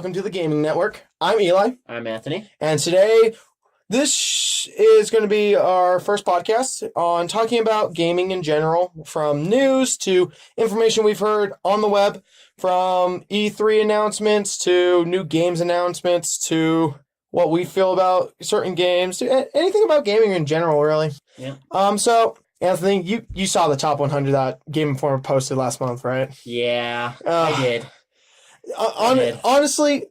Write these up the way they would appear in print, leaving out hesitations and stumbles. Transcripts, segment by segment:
welcome to the Gaming Network. I'm Eli. I'm Anthony. And today, this is going to be our first podcast on talking about gaming in general, from news to information we've heard on the web, from E3 announcements to new games announcements to what we feel about certain games, to anything about gaming in general, really. Yeah. So, Anthony, you saw the top 100 that Game Informer posted last month, right? Yeah, I did. Honestly,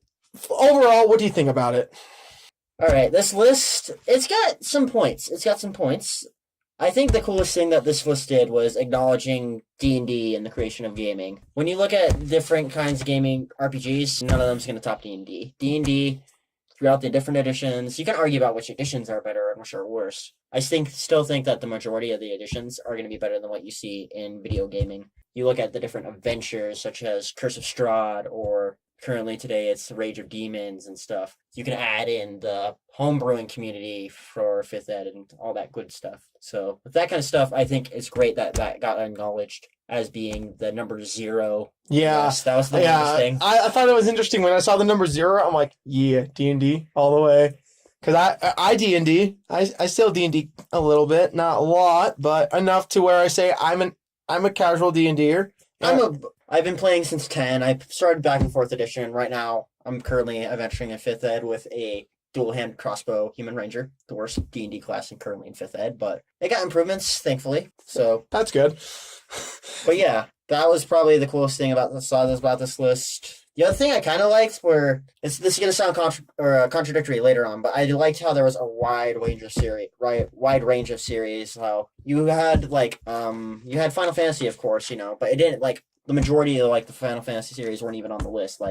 overall, what do you think about it? All right, this list, it's got some points. I think the coolest thing that this list did was acknowledging D&D and the creation of gaming. When you look at different kinds of gaming RPGs, none of them's going to top D&D. D&D, throughout the different editions, you can argue about which editions are better and which are worse. I still think that the majority of the editions are going to be better than what you see in video gaming. You look at the different adventures, such as Curse of Strahd, or currently today it's Rage of Demons and stuff. You can add in the homebrewing community for 5th ed and all that good stuff. So with that kind of stuff, I think it's great that got acknowledged as being the number 0. Yeah, list. That was the biggest thing. I thought it was interesting when I saw the number 0. I'm like, yeah, D&D all the way. Because I D&D. I still D&D a little bit, not a lot, but enough to where I say I'm a casual D&Der. I've been playing since 10. I started back in 4th edition. Right now, I'm currently adventuring in 5th ed with a dual-hand crossbow human ranger, the worst D&D class and currently in 5th ed, but they got improvements, thankfully. So that's good. But yeah, that was probably the coolest thing about this list. The other thing I kind of liked this is going to sound contradictory later on, but I liked how there was a wide range of series. How you had you had Final Fantasy, of course, but it didn't the majority of the Final Fantasy series weren't even on the list.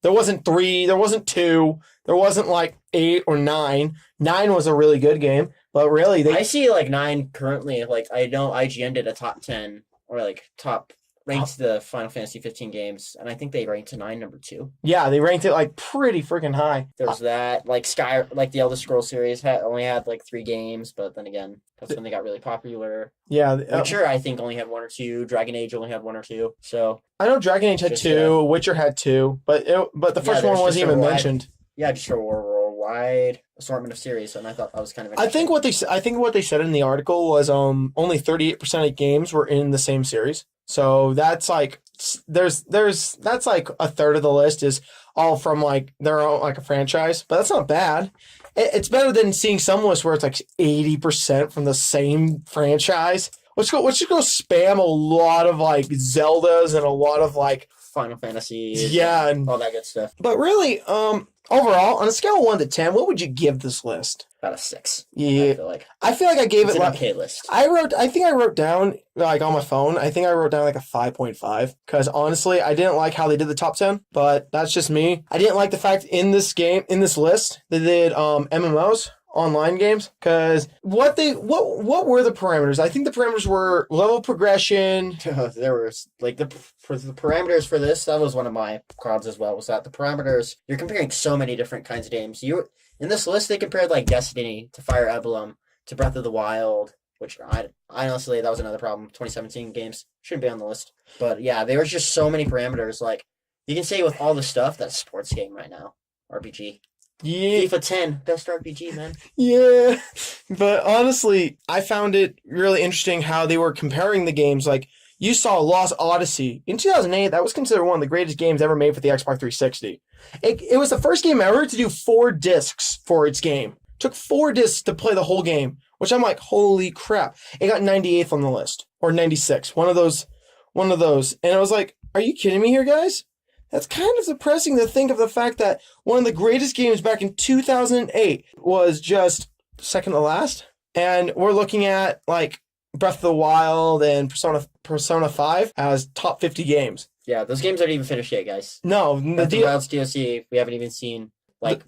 There wasn't 3, there wasn't 2, there wasn't 8 or 9. 9 was a really good game, but really I see 9 currently. I know IGN did a top 10 or top ranked the Final Fantasy 15 games, and I think they ranked 9 number 2. Yeah, they ranked it pretty freaking high. There's that the Elder Scrolls series only had 3 games, but then again, that's when they got really popular. Yeah, Witcher I think only had 1 or 2. Dragon Age only had 1 or 2. So I know Dragon Age had 2, Witcher had 2, but the first one wasn't even mentioned. Yeah, just a wide assortment of series, and I thought that was kind of interesting. I think what they said in the article was only 38% of games were in the same series. So that's that's a third of the list is all from their own a franchise, but that's not bad. It's better than seeing some lists where it's 80% from the same franchise. Let's just go spam a lot of Zeldas and a lot of Final Fantasy, and all that good stuff. But really, overall, on a scale of 1 to 10, what would you give this list? About a 6. Yeah, I feel like I gave it an okay list. I think I wrote down on my phone. I think I wrote down a 5.5 because honestly, I didn't like how they did the top 10. But that's just me. I didn't like the fact in this list they did MMOs. Online games, because what were the parameters? I think the parameters were level progression. There was for the parameters for this. That was one of my cards as well. Was that the parameters? You're comparing so many different kinds of games. In this list, they compared Destiny to Fire Emblem to Breath of the Wild, which I honestly that was another problem. 2017 games shouldn't be on the list, but yeah, there was just so many parameters. You can say with all the stuff that's a sports game right now, RPG. Yeah. FIFA 10, best RPG, man. Yeah, but honestly, I found it really interesting how they were comparing the games. You saw Lost Odyssey. In 2008, that was considered one of the greatest games ever made for the Xbox 360. It was the first game ever to do 4 discs for its game. Took 4 discs to play the whole game, which I'm like, holy crap. It got 98th on the list, or 96, one of those. And I was like, are you kidding me here, guys? That's kind of depressing to think of the fact that one of the greatest games back in 2008 was just second to last. And we're looking at Breath of the Wild and Persona 5 as top 50 games. Yeah, those games aren't even finished yet, guys. No. Breath of the Wild's DLC, we haven't even seen.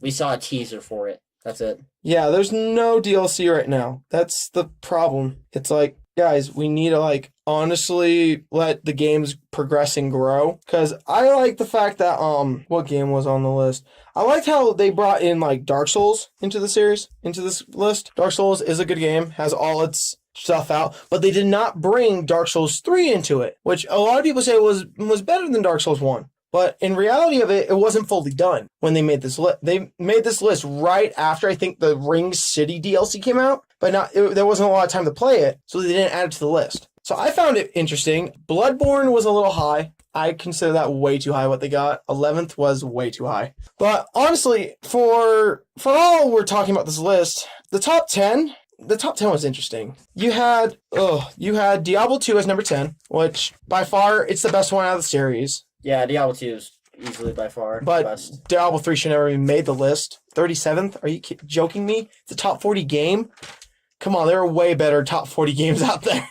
We saw a teaser for it. That's it. Yeah, there's no DLC right now. That's the problem. It's guys, we need to honestly let the games progress and grow. Because I like the fact that what game was on the list? I liked how they brought in Dark Souls into this list. Dark Souls is a good game, has all its stuff out, but they did not bring Dark Souls 3 into it, which a lot of people say was better than Dark Souls 1. But in reality of it, it wasn't fully done when they made this list. They made this list right after I think the Ring City DLC came out, but there wasn't a lot of time to play it, so they didn't add it to the list. So I found it interesting. Bloodborne was a little high. I consider that way too high what they got. 11th was way too high. But honestly, for all we're talking about this list, the top 10 was interesting. You had Diablo 2 as number 10, which by far it's the best one out of the series. Yeah, Diablo 2 is easily by far But the best. Diablo 3 should never even made the list. 37th? Are you joking me? It's a top 40 game? Come on, there are way better top 40 games out there.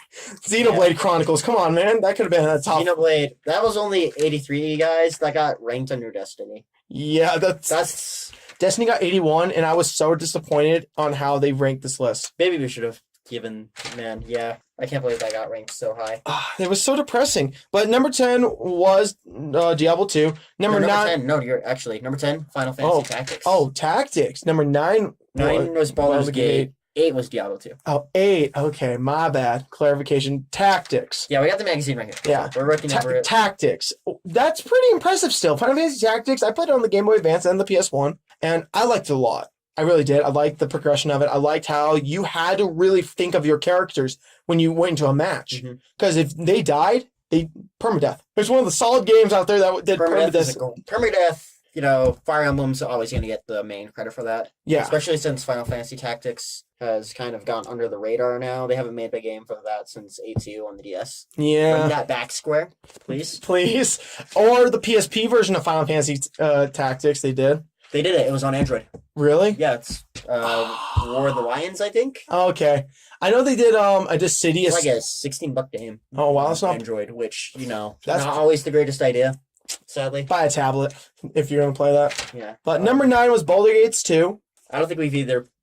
Xenoblade Chronicles, come on, man. That could have been a top... Xenoblade, that was only 83, guys. That got ranked under Destiny. Yeah, That's... Destiny got 81, and I was so disappointed on how they ranked this list. Maybe we should have given... Man, yeah. I can't believe that got ranked so high. It was so depressing. But number 10 was Diablo 2. Number 9... 10, no, you're actually... Number 10, Final Fantasy Tactics. Oh, Tactics. Number 9... 9 was Baldur's Gate. 8 was Diablo 2. Oh, 8. Okay, my bad. Clarification. Tactics. Yeah, we got the magazine right here. Yeah. We're looking over it. Tactics. That's pretty impressive still. Final Fantasy Tactics, I played it on the Game Boy Advance and the PS1, and I liked it a lot. I really did. I liked the progression of it. I liked how you had to really think of your characters when you went into a match. Because if they died, they permadeath. There's one of the solid games out there that did permadeath. Permadeath, you know, Fire Emblem's always going to get the main credit for that. Yeah. Especially since Final Fantasy Tactics has kind of gone under the radar now. They haven't made a game for that since A2 on the DS. Yeah. Bring that back, Square, please. Please. Or the PSP version of Final Fantasy Tactics, they did. They did it. It was on Android. Really? Yeah, it's War of the Lions, I think. Okay. I know they did a Dissidious. It's like a $16 game. Oh, wow. That's not... Android, which, you know, That's not always the greatest idea, sadly. Buy a tablet if you're going to play that. Yeah. But number 9 was Baldur's Gate 2. I don't think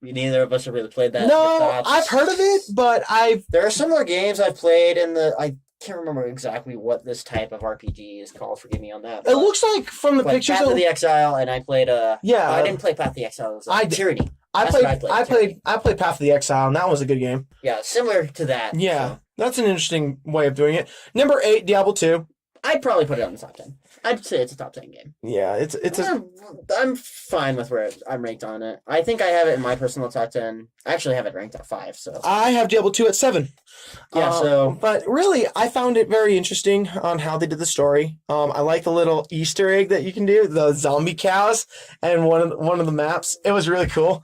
neither of us have really played that. No, I've heard of it, but There are similar games I've played I can't remember exactly what this type of RPG is called. Forgive me on that. It looks like from the pictures. Path of the Exile, and I played Yeah. I didn't play Path of the Exile. It was Tyranny. I played Path of the Exile, and that was a good game. Yeah, similar to that. Yeah, so. That's an interesting way of doing it. Number 8, Diablo 2. I'd probably put it on the top 10. I'd say it's a top 10 game. Yeah, I'm fine with where I'm ranked on it. I think I have it in my personal top 10. I actually have it ranked at 5, so. I have Diablo 2 at 7. Yeah, But really, I found it very interesting on how they did the story. I like the little Easter egg that you can do, the zombie cows, and one of the maps. It was really cool.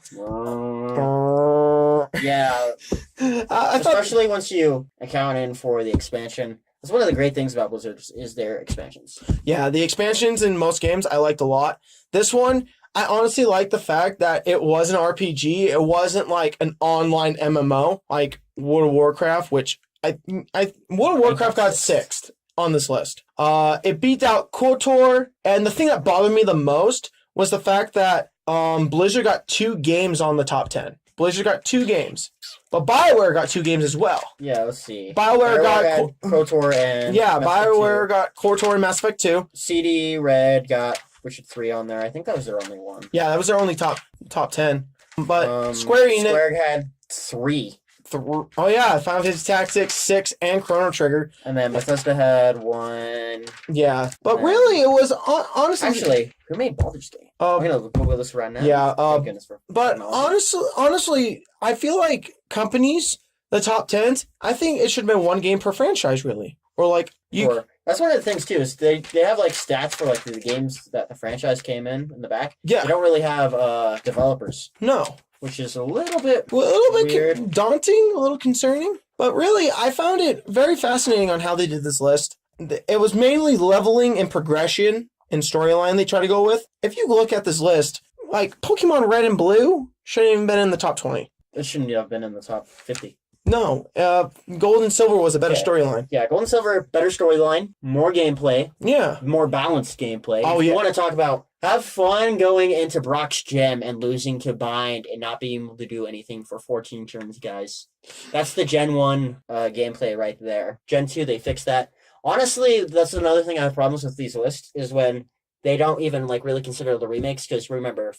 Yeah. Especially once you account in for the expansion. That's one of the great things about Blizzard is their expansions. Yeah, the expansions in most games I liked a lot. This one, I honestly like the fact that it was an RPG. It wasn't like an online MMO like World of Warcraft, which World of Warcraft got 6th on this list. It beat out KOTOR, and the thing that bothered me the most was the fact that Blizzard got 2 games on the top 10. Blizzard got 2 games. But BioWare got 2 games as well. Yeah, let's see. BioWare got KOTOR and BioWare got KOTOR and Mass Effect 2. CD Red got Witcher 3 on there. I think that was their only one. Yeah, that was their only top 10. But Square had 3. Oh yeah, Final Fantasy Tactics 6 and Chrono Trigger. And then Bethesda had 1. Yeah, but really it was honestly. Actually, who made Baldur's Gate? I'm gonna Google this right now. Yeah. Thank goodness for but honestly, I feel like companies, the top 10s, I think it should have been 1 game per franchise, really, or like you. That's one of the things too. Is they have like stats for like the games that the franchise came in the back. Yeah. They don't really have developers. No. Which is a little bit weird. Daunting, a little concerning. But really, I found it very fascinating on how they did this list. It was mainly leveling and progression and storyline they try to go with. If you look at this list, like Pokemon Red and Blue shouldn't even been in the top 20. It shouldn't have been in the top 50. No, Gold and Silver was a better storyline. Yeah, Gold and Silver, better storyline, more gameplay. Yeah. More balanced gameplay. Oh, if yeah. You want to talk about have fun going into Brock's Gem and losing to Bind and not being able to do anything for 14 turns, guys. That's the Gen 1 gameplay right there. Gen 2, they fixed that. Honestly, that's another thing I have problems with these lists, is when they don't even like really consider the remakes, because remember,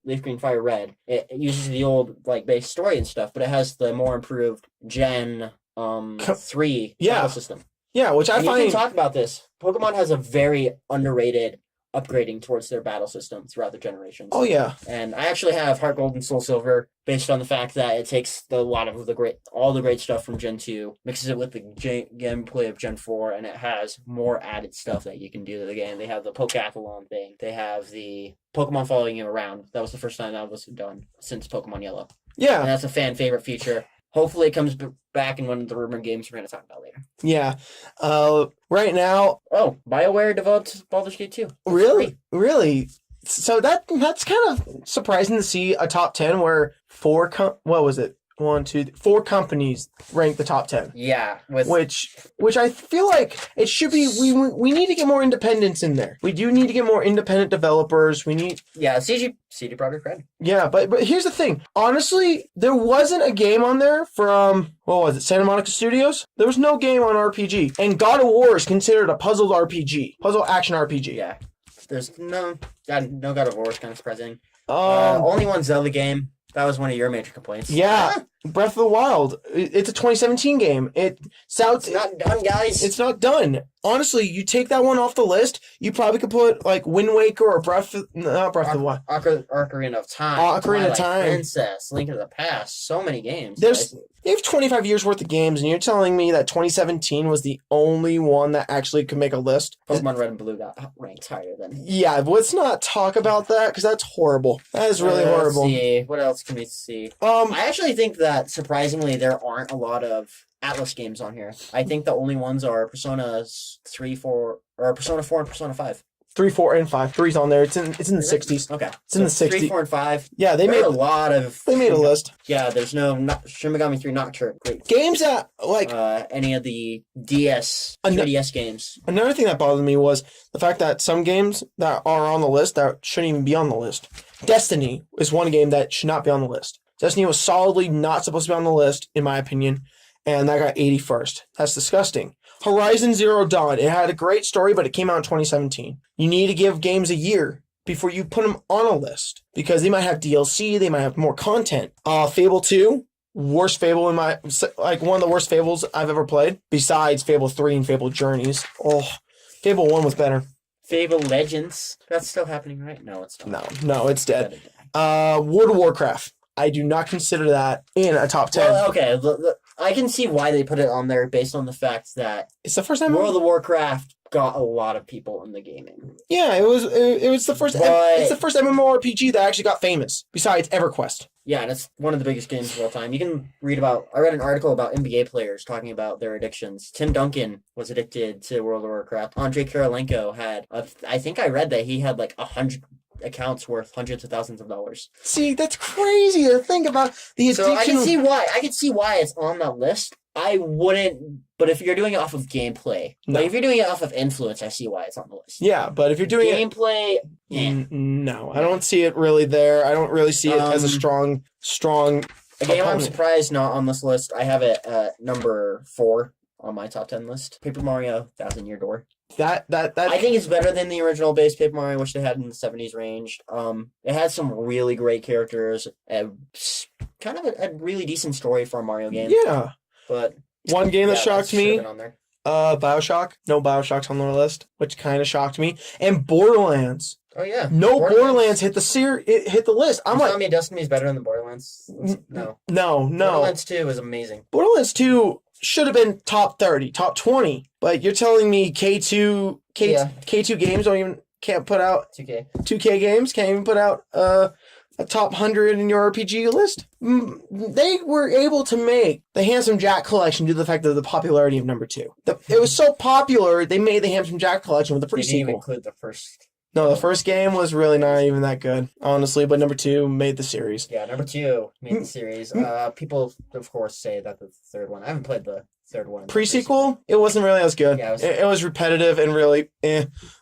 Leaf Green Fire Red, it uses the old like base story and stuff, but it has the more improved Gen 3 battle system. Yeah, which I And you can find. talk about this. Pokemon has a very underrated upgrading towards their battle system throughout the generations. Oh yeah, And I actually have Heart Gold and Soul Silver based on the fact that it takes all the great stuff from Gen 2, mixes it with the gameplay of Gen 4, and it has more added stuff that you can do to the game. They have the Pokathlon thing. They have the Pokemon following you around. That was the first time that was done since Pokemon Yellow. yeah, And that's a fan favorite feature. Hopefully it comes back in one of the rumored games we're going to talk about later. yeah. Right now, Oh, BioWare developed Baldur's Gate 2. really. So that's kind of surprising to see a top 10 where what was it? 4 companies rank the top 10. Yeah. Which I feel like it should be. We need to get more independence in there. We do need to get more independent developers. We need. Yeah, CD Projekt Red. Yeah, but here's the thing. Honestly, there wasn't a game on there from what was it? Santa Monica Studios. There was no game on RPG, and God of War is considered a puzzle action RPG. Yeah. There's no God of War is kind of surprising. Um. Only one Zelda game. That was one of your major complaints. Yeah. Breath of the Wild. It's a 2017 game. It's not done, guys. It's not done. Honestly, you take that one off the list, you probably could put like Wind Waker or not Breath of the Wild. Ocarina of Time. Ocarina of Twilight Time. Princess, Link to the Past. So many games. They have 25 years worth of games, and you're telling me that 2017 was the only one that actually could make a list? Pokemon Red and Blue got ranked higher than. Yeah, but let's not talk about that because that's horrible. That is really horrible. Let's see. What else can we see? I actually think that surprisingly there aren't a lot of Atlas games on here. I think the only ones are Persona 4 and Persona 5. 3, 4, and 5. 3's on there. It's in the 60s. Okay. It's in the 60s. 3, 4, and 5. Yeah, they made a lot of. They made a list. Yeah, there's no Shin Megami 3 Nocturne. Great. Games that like any of the 3DS games. Another thing that bothered me was the fact that some games that are on the list that shouldn't even be on the list. Destiny is one game that should not be on the list. Destiny was solidly not supposed to be on the list, in my opinion, and that got 81st. That's disgusting. Horizon Zero Dawn. It had a great story, but it came out in 2017. You need to give games a year before you put them on a list because they might have DLC, they might have more content. Fable 2, worst Fable one of the worst Fables I've ever played, besides Fable 3 and Fable Journeys. Oh, Fable 1 was better. Fable Legends. That's still happening, right? No, it's not. No, it's dead. World of Warcraft. I do not consider that in a top 10. Well, okay. I can see why they put it on there based on the fact that It's the first time World of Warcraft got a lot of people in the gaming. Yeah, it was the first. It's the first MMORPG that actually got famous, besides EverQuest. Yeah, and it's one of the biggest games of all time. You can read about. I read an article about NBA players talking about their addictions. Tim Duncan was addicted to World of Warcraft. Andrei Kirilenko had. I think I read that he had like 100 accounts worth hundreds of thousands of dollars. See, that's crazy to think about the addiction. So I can see why it's on that list. I wouldn't, but if you're doing it off of gameplay, No. like if you're doing it off of influence, I see why it's on the list. Yeah, but if you're doing gameplay, no, I don't see it really there. I don't really see it as a strong. A game I'm opponent. surprised not on this list. I have it at number 4 on my top 10 list. Paper Mario: Thousand Year Door. That I think it's better than the original base Paper Mario, which they had in the 70s range. It had some really great characters, kind of a really decent story for a Mario game. Yeah. But one game that shocked me, on there. BioShock. No BioShock's on the list, which kind of shocked me. And Borderlands. Oh yeah. No Borderlands hit it hit the list. I'm like, telling me Destiny's better than the Borderlands? No. No. Borderlands 2 is amazing. Borderlands 2 should have been top 30, top 20. But you're telling me K2 games can't put out 2K games can't even put out a top 100 in your RPG list? They were able to make the Handsome Jack collection due to the fact of the popularity of number 2. It was so popular, they made the Handsome Jack collection with the They didn't even pre-sequel. include the first. No, the first game was really not even that good, honestly, but number 2 made the series. Yeah, number 2 made the series. People, of course, say that the third one. I haven't played the third one. Pre-sequel, it wasn't really as good. Yeah, it was repetitive and really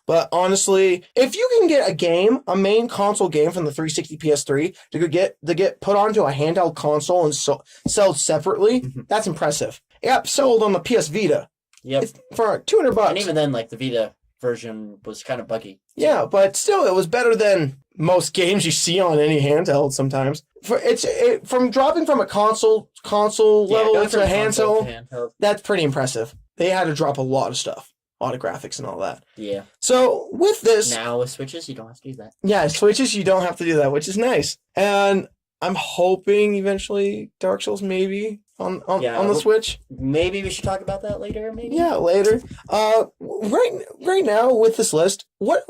But honestly, if you can get a main console game from the 360 PS3 to get put onto a handheld console and sold separately, that's impressive. It got sold on the PS Vita. Yep. For $200. And even then, like, the Vita version was kind of buggy. Yeah, but still, it was better than most games you see on any handheld sometimes. From dropping from a console level to a handheld, that's pretty impressive. they had to drop a lot of stuff, a lot of graphics and all that. Yeah. So with this, Now with Switches, you don't have to do that. yeah, Switches, you don't have to do that, which is nice. And I'm hoping eventually Dark Souls maybe on the Switch. Maybe we should talk about that later. Maybe. Yeah, later. Right now with this list, what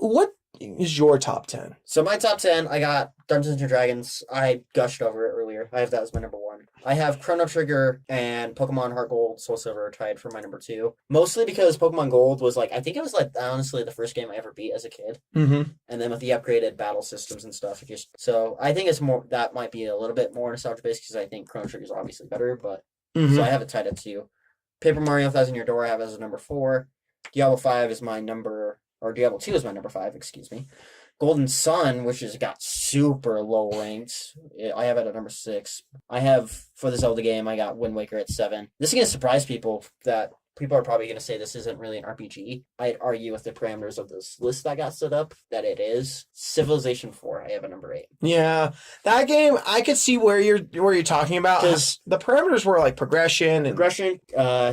is your top 10? So my top 10, I got Dungeons and Dragons. I gushed over it earlier. I have that as my number 1. I have Chrono Trigger and Pokemon Heart Gold, Soul Silver tied for my number 2. Mostly because Pokemon Gold was I think it was honestly the first game I ever beat as a kid. Mm-hmm. And then with the upgraded battle systems and stuff, so I think it's more, that might be a little bit more nostalgia based because I think Chrono Trigger is obviously better, but so I have it tied at 2. Paper Mario Thousand Year Door I have as a number 4. Diablo 5 is my number, or Diablo 2 is my number 5, excuse me. Golden Sun, which has got super low ranked, I have it at number 6. I have, for the Zelda game, I got Wind Waker at 7. This is going to surprise people that people are probably going to say this isn't really an RPG. I'd argue with the parameters of this list that got stood up that it is. Civilization 4, I have at number 8. Yeah, that game, I could see where you're talking about. Because the parameters were like progression.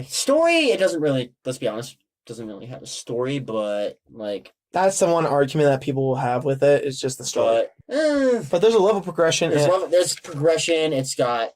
Story, it doesn't really, let's be honest, doesn't really have a story, but that's the one argument that people will have with it. It's just the story. But there's a level progression. There's progression. It's got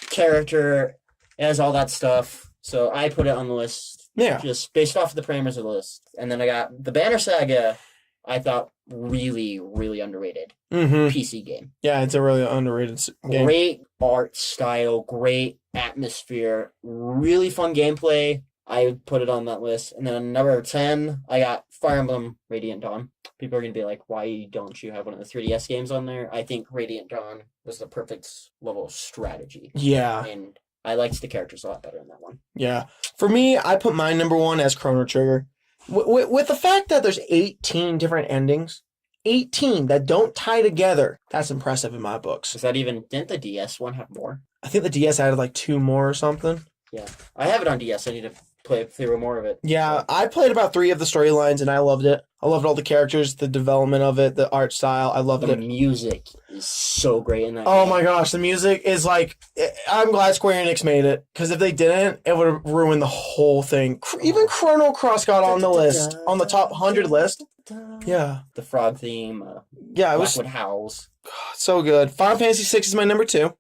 character. It has all that stuff. So I put it on the list. Yeah. Just based off of the parameters of the list. And then I got the Banner Saga. I thought really, really underrated PC game. Yeah, it's a really underrated game. Great art style. Great atmosphere. Really fun gameplay. I would put it on that list. And then number 10, I got Fire Emblem Radiant Dawn. People are going to be like, why don't you have one of the 3DS games on there? I think Radiant Dawn was the perfect level of strategy. Yeah. And I liked the characters a lot better in that one. Yeah. For me, I put my number 1 as Chrono Trigger. With the fact that there's 18 different endings, 18 that don't tie together, that's impressive in my books. Is that even, didn't the DS one have more? I think the DS added 2 more or something. Yeah. I have it on DS. I need to play through more of it. Yeah, I played about 3 of the storylines and I loved it. I loved all the characters, the development of it, the art style. I loved it. The music is so great in that game. Oh my gosh, the music is I'm glad Square Enix made it, because if they didn't, it would have ruined the whole thing. Even Chrono Cross got on the list, on the top 100 list. Yeah. The frog theme. Yeah, it was Blackwood Howls. So good. Final Fantasy VI is my number 2.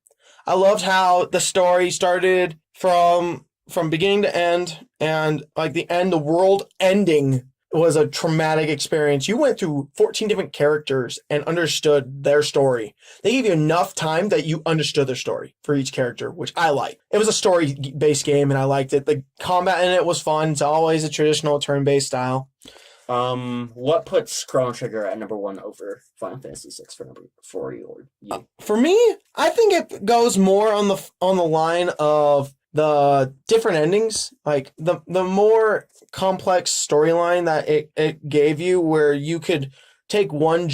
I loved how the story started from beginning to end, and the world ending was a traumatic experience. You went through 14 different characters and understood their story. They gave you enough time that you understood their story for each character, which I liked. It was a story-based game, and I liked it. The combat in it was fun. It's always a traditional turn-based style. What puts Chrono Trigger at number 1 over Final Fantasy VI for you? For me, I think it goes more on the line of the different endings, the more complex storyline that it gave you, where you could take one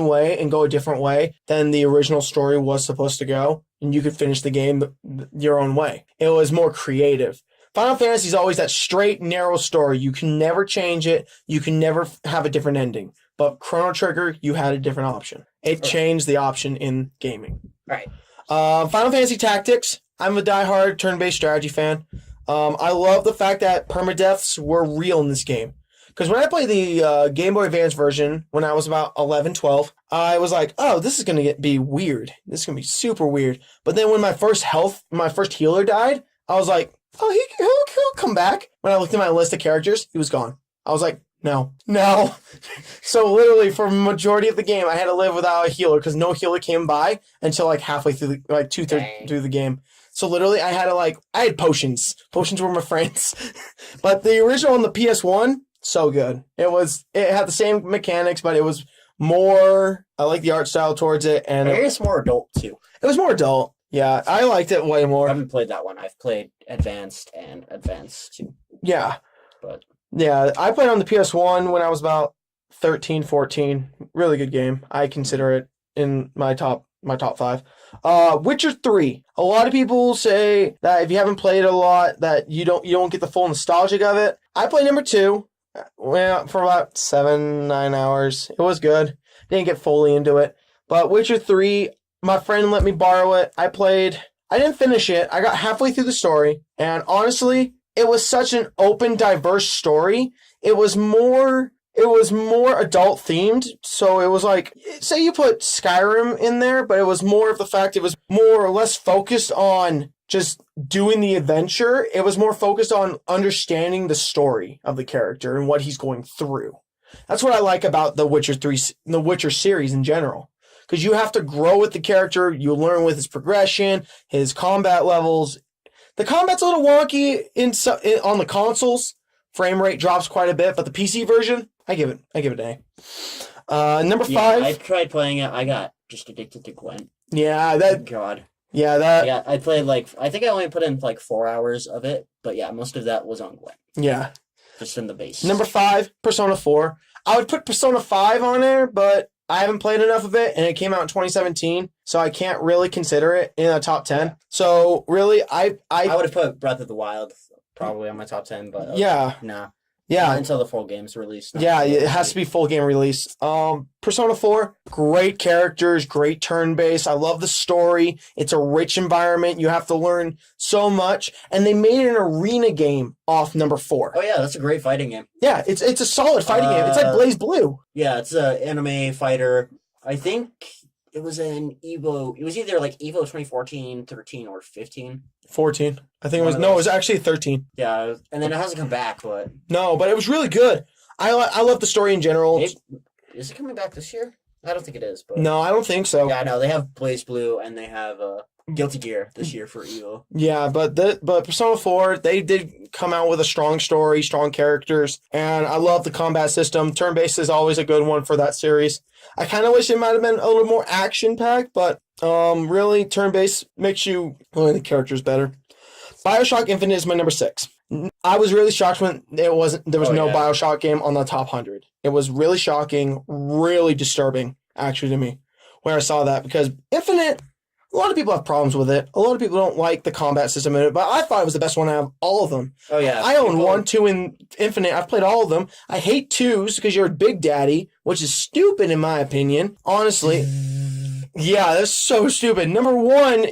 way and go a different way than the original story was supposed to go, and you could finish the game your own way. It was more creative. Final Fantasy is always that straight, narrow story. You can never change it. You can never have a different ending. But Chrono Trigger, you had a different option. It changed the option in gaming. Right. Final Fantasy Tactics. I'm a diehard turn-based strategy fan. I love the fact that permadeaths were real in this game. Because when I played the Game Boy Advance version, when I was about 11, 12, I was like, oh, this is going to be weird. This is going to be super weird. But then when my first healer died, I was like, oh, he'll come back. When I looked at my list of characters, he was gone. I was like, no. So literally for a majority of the game, I had to live without a healer because no healer came by until halfway through, 2/3 through the game. So literally I had potions. Potions were my friends. But the original on the PS1, so good. It had the same mechanics, but it was more, I like the art style towards it. And it's more adult too. It was more adult. Yeah, I liked it way more. I haven't played that one. I've played Advanced and Advanced too. Yeah. But yeah, I played on the PS1 when I was about 13, 14. Really good game. I consider it in my top 5. Witcher 3. A lot of people say that if you haven't played it a lot, that you don't get the full nostalgia of it. I played number 2. Went out for about 7-9 hours. It was good. Didn't get fully into it. But Witcher 3, my friend let me borrow it. I didn't finish it. I got halfway through the story, and honestly, it was such an open, diverse story. It was more adult themed. So it was like, say you put Skyrim in there, but it was more of the fact it was more or less focused on just doing the adventure. It was more focused on understanding the story of the character and what he's going through. That's what I like about the Witcher series in general. Because you have to grow with the character, you learn with his progression, his combat levels. The combat's a little wonky on the consoles. Frame rate drops quite a bit, but the PC version, I give it an A. Number 5. I tried playing it. I got just addicted to Gwent. Yeah, that. God. Yeah, that. Yeah, I played I think I only put in 4 hours of it, but yeah, most of that was on Gwent. Yeah. Just in the base. Number 5, Persona 4. I would put Persona 5 on there, but I haven't played enough of it, and it came out in 2017, so I can't really consider it in a top 10. So really, I would have put Breath of the Wild probably on my top 10, but yeah. Nah. Yeah. Not until the full game's released. Yeah, it has to be full game release. Persona 4, great characters, great turn base. I love the story. It's a rich environment. You have to learn so much. And they made an arena game off number 4. Oh yeah, that's a great fighting game. Yeah, it's a solid fighting game. It's like Blaze Blue. Yeah, it's an anime fighter. I think it was an Evo. It was either Evo 2014, 13, or 15. 14. I think it was actually 13. Yeah, and then it hasn't come back, but... No, but it was really good. I love the story in general. Is it coming back this year? I don't think it is, but... No, I don't think so. Yeah, no, they have Blaze Blue, and they have Guilty Gear this year for Evo. Yeah, but Persona 4, they did come out with a strong story, strong characters, and I love the combat system. Turn-based is always a good one for that series. I kind of wish it might have been a little more action-packed, but really, turn-based makes you learn the characters better. BioShock Infinite is my number 6. I was really shocked when there was no BioShock game on the top 100. It was really shocking, really disturbing, actually, to me, when I saw that, because Infinite, a lot of people have problems with it. A lot of people don't like the combat system in it, but I thought it was the best one out of all of them. Oh, yeah. I own 1, 2, and Infinite. I've played all of them. I hate 2s because you're a big daddy, which is stupid in my opinion. Honestly. Yeah, that's so stupid. Number 1,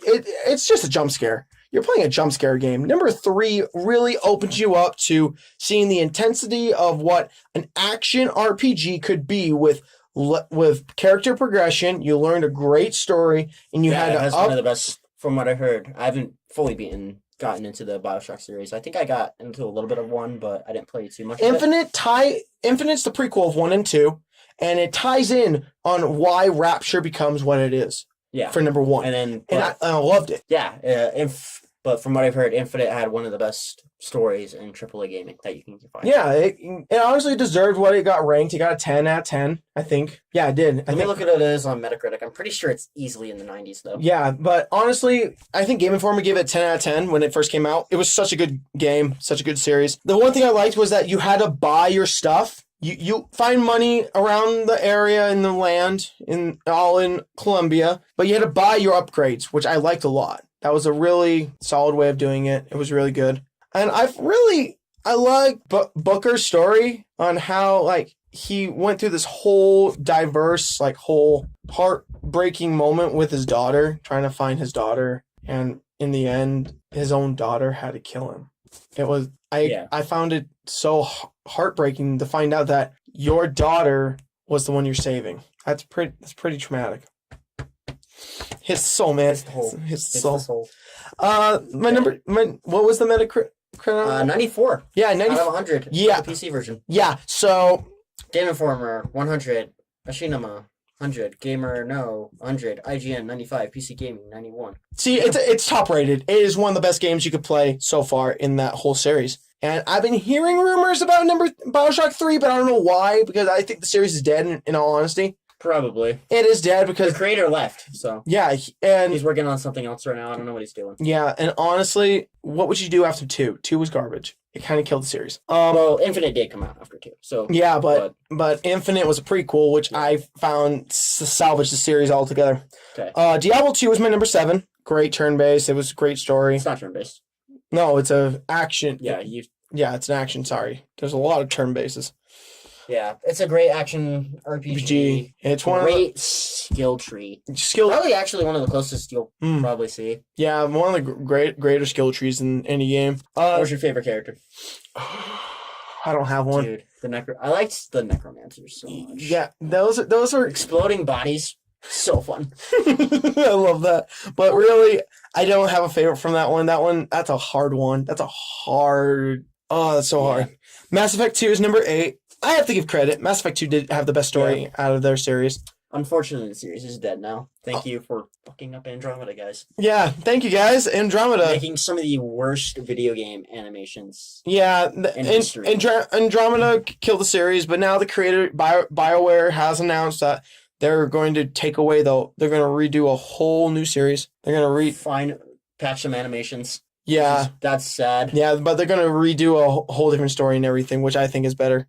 it's just a jump scare. You're playing a jump scare game. Number 3 really opens you up to seeing the intensity of what an action RPG could be with character progression. You learned a great story, and that's one of the best from what I heard. I haven't fully gotten into the BioShock series. I think I got into a little bit of 1, but I didn't play too much. Infinite's the prequel of 1 and 2, and it ties in on why Rapture becomes what it is. Yeah. For number 1, and I loved it. Yeah. But from what I've heard, Infinite had one of the best stories in AAA gaming that you can find. Yeah, it honestly deserved what it got ranked. It got a 10 out of 10, I think. Yeah, it did. Let me look at it as on Metacritic. I'm pretty sure it's easily in the 90s, though. Yeah, but honestly, I think Game Informer gave it 10 out of 10 when it first came out. It was such a good game, such a good series. The one thing I liked was that you had to buy your stuff. You find money around the area in the land, in Colombia, but you had to buy your upgrades, which I liked a lot. That was a really solid way of doing it. It was really good. And I like Booker's story on how, he went through this whole diverse, whole heartbreaking moment with his daughter, trying to find his daughter. And in the end, his own daughter had to kill him. I found it so heartbreaking to find out that your daughter was the one you're saving. That's pretty traumatic. His soul, man. His soul. What was the Metacritic? 94. Yeah, 94. Out of 100. Yeah. The PC version. Yeah, so... Game Informer, 100. Machinima, 100. Gamer, no, 100. IGN, 95. PC Gaming, 91. See, it's top rated. It is one of the best games you could play so far in that whole series. And I've been hearing rumors about BioShock 3, but I don't know why, because I think the series is dead, in all honesty. Probably. It is dead because... The creator left, so... Yeah, and... He's working on something else right now. I don't know what he's doing. Yeah, and honestly, what would you do after 2? 2 was garbage. It kind of killed the series. Well, Infinite did come out after 2, so... Yeah, but Infinite was a prequel, which I found salvaged the series altogether. Okay. Diablo 2 was my number 7. Great turn-based. It was a great story. It's not turn-based. No, it's a action. Yeah, Yeah, it's an action, sorry. There's a lot of turn bases. Yeah, it's a great action RPG. It's one Great skill tree. of the skill. Probably actually one of the closest you'll Mm, probably see. yeah, one of the greater skill trees in any game. What was your favorite character? I don't have one. Dude, I liked the necromancers so much. Yeah, those are. Exploding bodies, so fun. I love that, but really, I don't have a favorite from that one. That one, that's a hard one. That's a hard. Oh, that's so hard. Mass Effect 2 is number 8. I have to give credit. Mass Effect 2 did have the best story out of their series. Unfortunately, the series is dead now. Thank you for fucking up Andromeda, guys. Yeah, thank you guys. Andromeda. Making some of the worst video game animations. Yeah, in history. Andromeda killed the series, but now the creator, BioWare, has announced that they're going to take away, they're going to redo a whole new series. They're going to patch some animations. Yeah. That's sad. Yeah, but they're going to redo a whole different story and everything, which I think is better.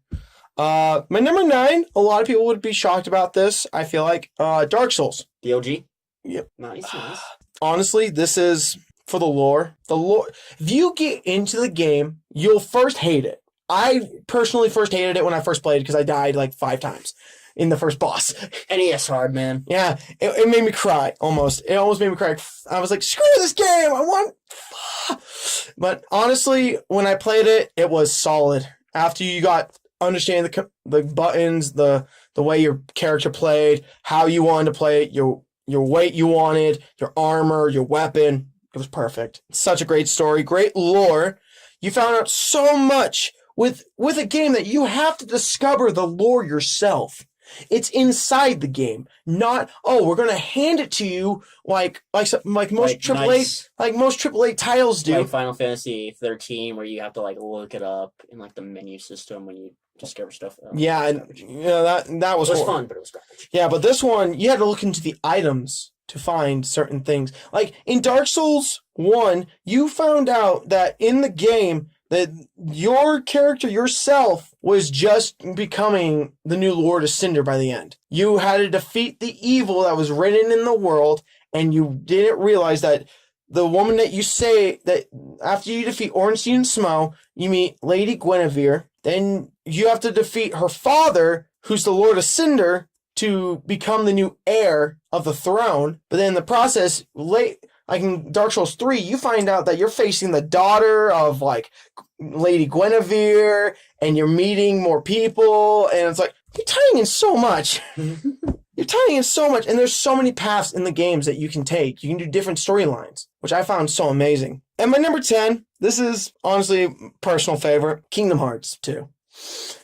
My number 9, a lot of people would be shocked about this, I feel like. Dark Souls. The OG? Yep. Nice. Honestly, this is for the lore. The lore. If you get into the game, you'll first hate it. I personally first hated it when I first played because I died like 5 times in the first boss. NES hard, man. Yeah, it made me cry almost. It almost made me cry. I was like, screw this game. I want. But honestly, when I played it, it was solid. After you got understand the buttons, the way your character played, how you wanted to play it, your weight you wanted, your armor, your weapon. It was perfect. Such a great story, great lore. You found out so much with a game that you have to discover the lore yourself. It's inside the game, not we're gonna hand it to you like most AAA titles do. Like Final Fantasy 13, where you have to like look it up in like the menu system when you discover stuff. Yeah, and that was fun, but it was garbage. Yeah, but this one you had to look into the items to find certain things. Like in Dark Souls 1, you found out that in the game that your character yourself was just becoming the new Lord of Cinder by the end. You had to defeat the evil that was written in the world, and you didn't realize that the woman that you say that after you defeat Ornstein and Smough, you meet Lady Guinevere. Then you have to defeat her father, who's the Lord of Cinder, to become the new heir of the throne. But then in the process, like in Dark Souls 3, you find out that you're facing the daughter of like Lady Guinevere, and you're meeting more people, and it's like, you're tying in so much. You're tying in so much, and there's so many paths in the games that you can take. You can do different storylines, which I found so amazing. And my number 10, this is honestly a personal favorite, Kingdom Hearts 2.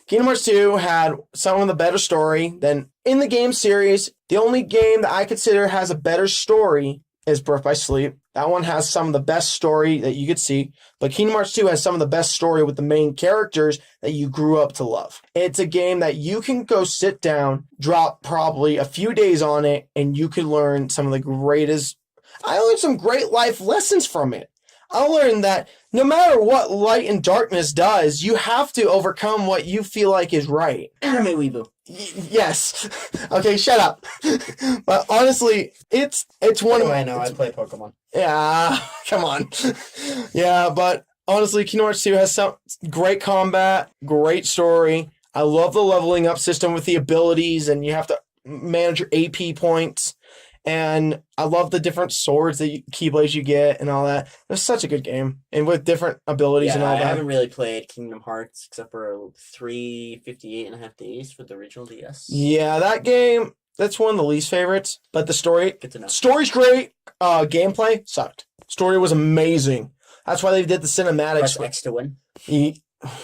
Kingdom Hearts 2 had some of the better story than in the game series. The only game that I consider has a better story is Birth by Sleep. That one has some of the best story that you could see. But Kingdom Hearts 2 has some of the best story with the main characters that you grew up to love. It's a game that you can go sit down, drop probably a few days on it, and you could learn some of the greatest... I learned some great life lessons from it. I learned that no matter what light and darkness does, you have to overcome what you feel like is right. Anime weebu. Yes. Okay, shut up. But honestly, it's one of my... I know, I play Pokemon. Yeah, come on. Yeah, but honestly, Kingdom Hearts 2 has some great combat, great story. I love the leveling up system with the abilities, and you have to manage your AP points. And I love the different swords, keyblades you get, and all that. It's such a good game, and with different abilities and all that. I haven't really played Kingdom Hearts except for 358.5 days for the original DS. Yeah, that game, that's one of the least favorites. But the story, good to know. Story's great. Gameplay sucked. Story was amazing. That's why they did the cinematics. Press X to win.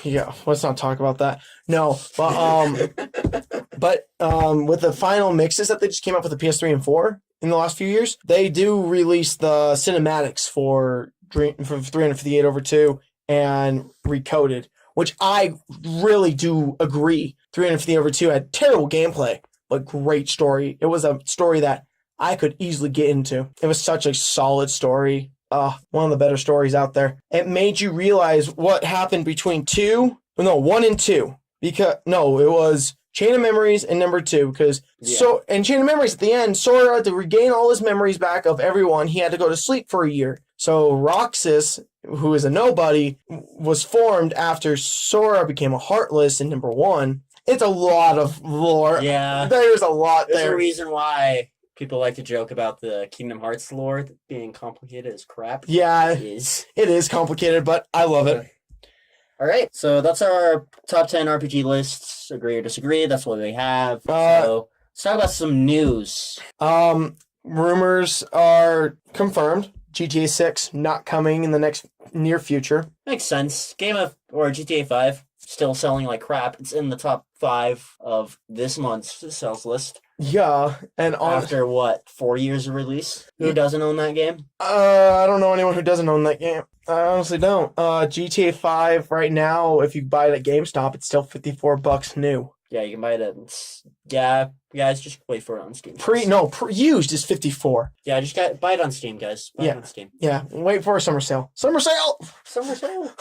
Yeah, let's not talk about that. No, but with the final mixes that they just came up with the PS3 and 4 in the last few years, they do release the cinematics for 358/2 and Recoded, which I really do agree. 358/2 had terrible gameplay, but great story. It was a story that I could easily get into. It was such a solid story. One of the better stories out there. It made you realize what happened between 1 and 2. It was Chain of Memories and number 2, because and Chain of Memories at the end, Sora, to regain all his memories back of everyone, he had to go to sleep for a year. So Roxas, who is a nobody, was formed after Sora became a Heartless in number 1, It's a lot of lore. Yeah. There's a lot There's there. a reason why people like to joke about the Kingdom Hearts lore being complicated as crap. Yeah, It is. it is complicated, but I love it. All right, so that's our top 10 RPG lists. Agree or disagree? That's what we have. Uh, So let's talk about some news. Rumors are confirmed. GTA 6 not coming in the next near future. Makes sense. GTA 5 still selling like crap. It's in the top 5 of this month's sales list. Yeah, and After what, 4 years of release? Who doesn't own that game? I don't know anyone who doesn't own that game. I honestly don't. GTA 5 right now, if you buy it at GameStop, it's still $54 new. Yeah, you can buy it at. Yeah, guys, just wait for it on Steam. Used is 54. Yeah, buy it on Steam, guys. Buy it on Steam. Yeah, wait for a summer sale. Summer sale. Summer sale.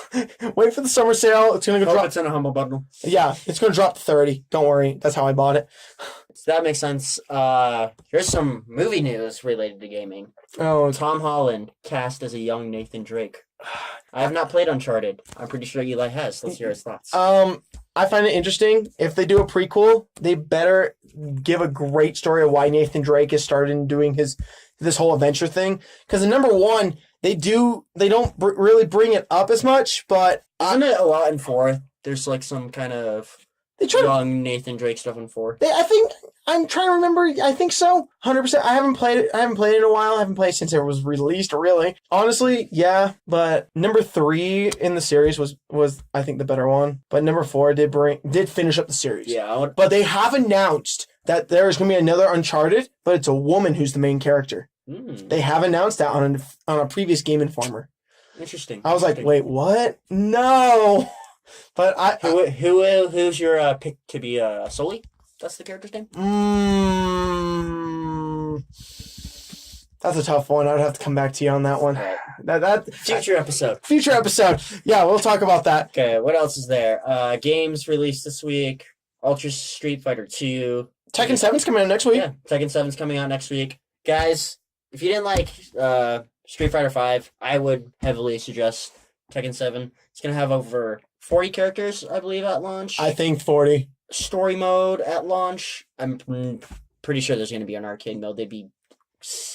Wait for the summer sale. It's gonna go Hope drop. it's in a humble bundle. Yeah, it's gonna drop to 30. Don't worry, that's how I bought it. So that makes sense. Here's some movie news related to gaming. Oh, Tom Holland cast as a young Nathan Drake. I have not played Uncharted. I'm pretty sure Eli has. Let's hear his thoughts. I find it interesting. If they do a prequel, they better give a great story of why Nathan Drake has started doing this whole adventure thing. Because in number one, they don't really bring it up as much, but Isn't it a lot in 4? There's like some kind of they try to. young Nathan Drake stuff in 4. I think I'm trying to remember. I think so, 100%. I haven't played it. I haven't played it in a while. I haven't played it since it was released. Really, honestly, yeah. But number 3 in the series was I think the better one. But number 4 did finish up the series. Yeah, But they have announced that there is going to be another Uncharted, but it's a woman who's the main character. They have announced that on a previous Game Informer. Interesting. I was like, wait, what? No. But who's your pick to be Sully? That's the character's name. That's a tough one. I'd have to come back to you on that one. Alright. That Future episode. future episode. Yeah, we'll talk about that. Okay, what else is there? Games released this week. Ultra Street Fighter 2. Tekken 7's coming out next week. Yeah, Tekken 7's coming out next week. Guys, if you didn't like Street Fighter 5, I would heavily suggest Tekken 7. It's going to have over 40 characters, I believe, at launch. I think 40. Story mode at launch. I'm pretty sure there's going to be an arcade mode. They'd be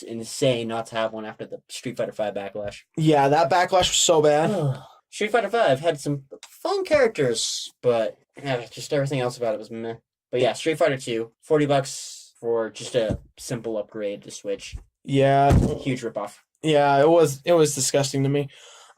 insane not to have one after the Street Fighter 5 backlash. Yeah, that backlash was so bad. Street Fighter 5 had some fun characters, but just everything else about it was meh. But yeah, Street Fighter 2, $40 for just a simple upgrade to Switch. Yeah. Huge ripoff. Yeah, it was disgusting to me.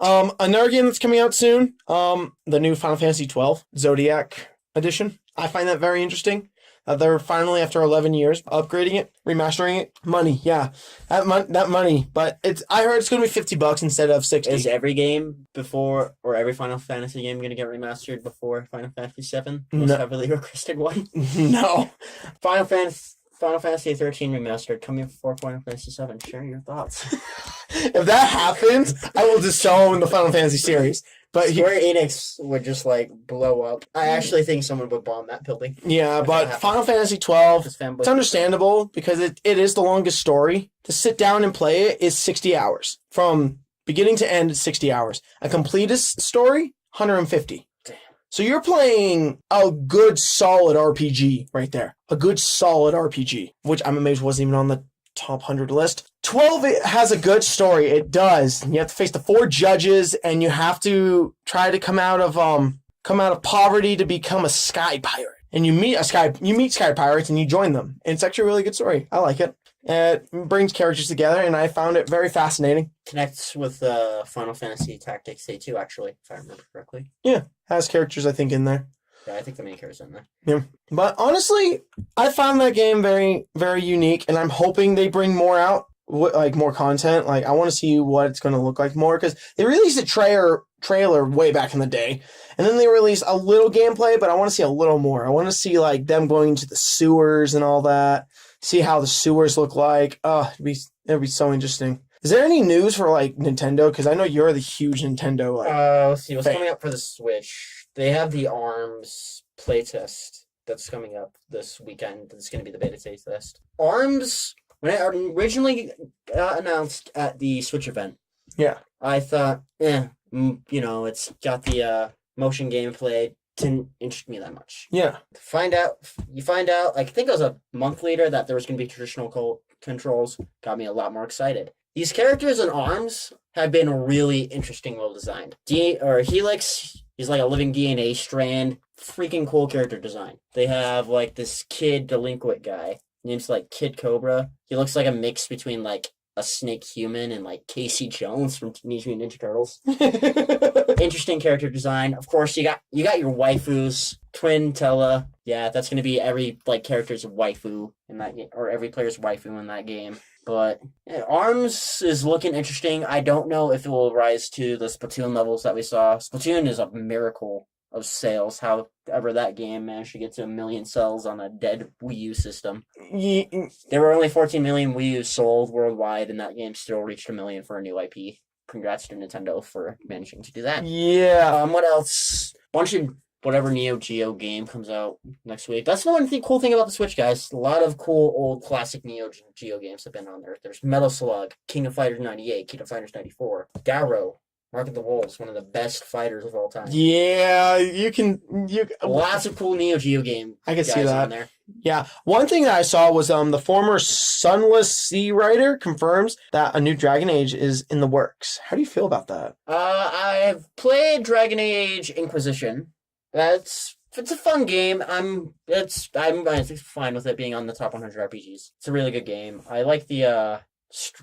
Another game that's coming out soon, the new Final Fantasy 12 Zodiac edition. I find that very interesting. They're finally, after 11 years, upgrading it, remastering it. Money, yeah, that money. But I heard it's going to be $50 instead of $60. Is every game before, or every Final Fantasy game going to get remastered before Final Fantasy 7? Most No. heavily requested one. No. Final Fantasy 13 remastered coming before Final Fantasy 7. Share your thoughts. If that happens, I will disown the Final Fantasy series. But Square Enix would just like blow up. I actually think someone would bomb that building. yeah, If that but happens. Final Fantasy 12, This fanboy- it's understandable because it is the longest story. To sit down and play it is 60 hours. From beginning to end, it's 60 hours. A completist story, 150. Damn. So you're playing a good solid RPG right there. A good solid RPG, which I'm amazed wasn't even on the top 100 list. 12, it has a good story. It does. You have to face the 4 judges, and you have to try to come out of poverty to become a sky pirate. And you meet sky pirates, and you join them. And it's actually a really good story. I like it. It brings characters together, and I found it very fascinating. Connects with Final Fantasy Tactics A2, actually, if I remember correctly. Has characters, I think, in there. Yeah, I think the main character's in there. But honestly, I found that game very, very unique, and I'm hoping they bring more out, like more content. Like, I want to see what it's going to look like more, because they released a trailer way back in the day, and then they released a little gameplay, but I want to see a little more. I want to see, like, them going into the sewers and all that, see how the sewers look like. It'd be so interesting. Is there any news for, like, Nintendo? Because I know you're the huge Nintendo, like... Let's see, what's fan. coming up for the Switch? They have the ARMS playtest that's coming up this weekend. That's going to be the beta test. ARMS, when it originally got announced at the Switch event, Yeah. I thought, it's got the motion gameplay. didn't interest me that much. Yeah. You find out, like, I think it was a month later that there was going to be traditional controls. Got me a lot more excited. These characters and arms have been really interesting, well designed. Helix, he's like a living DNA strand. Freaking cool character design. They have like this kid delinquent guy. Name's like Kid Cobra. He looks like a mix between like a snake human and like Casey Jones from Teenage Mutant Ninja Turtles. Interesting character design. Of course, you got your waifus. Twin Tella. Yeah, that's gonna be every like character's waifu in that game, or every player's waifu in that game. But yeah, Arms is looking interesting. I don't know if it will rise to the Splatoon levels that we saw. Splatoon is a miracle of sales. However, that game managed to get to 1 million sales on a dead Wii U system. There were only 14 million Wii U's sold worldwide, and that game still reached 1 million for a new IP. Congrats to Nintendo for managing to do that. Yeah. What else? Bunch of whatever Neo Geo game comes out next week. That's the one cool thing about the Switch, guys. A lot of cool old classic Neo Geo games have been on there. There's Metal Slug, King of Fighters 98, King of Fighters 94, Garo, Mark of the Wolves, one of the best fighters of all time. Yeah, Lots of cool Neo Geo game. I can see that on there. Yeah, one thing that I saw was the former Sunless Sea writer confirms that a new Dragon Age is in the works. How do you feel about that? I've played Dragon Age Inquisition. It's a fun game. I'm fine with it being on the top 100 RPGs. It's a really good game. I like the